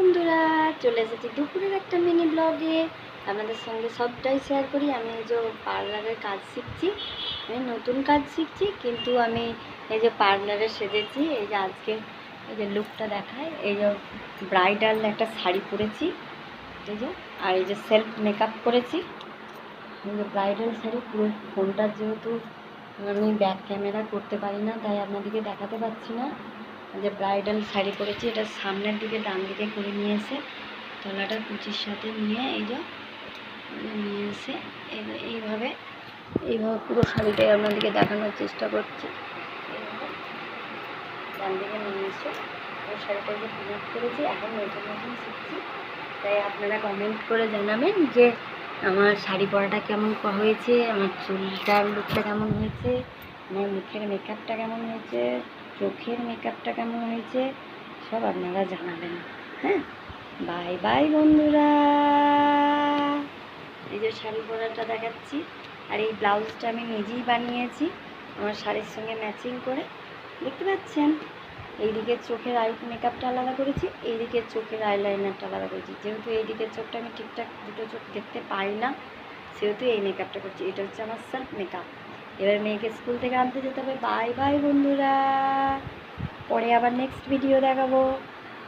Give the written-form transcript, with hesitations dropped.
বন্ধুরা, চলে এসেছি দুপুরের একটা মিনি ব্লগে। আপনাদের সঙ্গে সবটাই শেয়ার করি। আমি এই যে পার্লারের কাজ শিখছি, আমি নতুন কাজ শিখছি, কিন্তু আমি এই যে পার্লারে সেজেছি। এই যে আজকে এই যে লুকটা দেখায়, এই যে ব্রাইডাল একটা শাড়ি পরেছি, এই যে, আর এই যে সেলফ মেকআপ করেছি। এই যে ব্রাইডাল শাড়ি, পুরো ফোনটার যেহেতু আমি ব্যাক ক্যামেরা করতে পারি না, তাই আপনাদেরকে দেখাতে পারছি না। যে ব্রাইডাল শাড়ি পরেছি, এটা সামনের দিকে ডান দিকে করে নিয়ে এসে তলাটা কুচির সাথে নিয়ে এই যে নিয়ে এসে এইভাবে পুরো শাড়িটাই আপনাদেরকে দেখানোর চেষ্টা করছি। এইভাবে ডান দিকে নিয়ে এসে পুরো শাড়িটাকে পিনাপ করেছি। এখন নতুন নতুন শিখছি, তাই আপনারা কমেন্ট করে জানাবেন যে আমার শাড়ি পরাটা কেমন হয়েছে, আমার চুলটার লুকটা কেমন হয়েছে, আমার মুখের মেকআপটা কেমন হয়েছে, চোখের মেকআপটা কেমন হয়েছে, সব আপনারা জানাবেন। হ্যাঁ, বাই বাই বন্ধুরা। এই যে শাড়ি পরাটা দেখাচ্ছি, আর এই ব্লাউজটা আমি নিজেই বানিয়েছি আমার শাড়ির সঙ্গে ম্যাচিং করে, দেখতে পাচ্ছেন। এইদিকে চোখের আই মেকআপটা আলাদা করেছি, এইদিকে চোখের আইলাইনারটা আলাদা করেছি। যেহেতু এইদিকের চোখটা আমি ঠিকঠাক দুটো চোখ দেখতে পাই না, সেহেতু এই মেকআপটা করছি। এটা হচ্ছে আমার সেলফ মেকআপ। এবার মেয়েকে স্কুল থেকে আনতে যেতে হবে। বাই বাই বন্ধুরা, পরে আবার নেক্সট ভিডিও দেখাবো।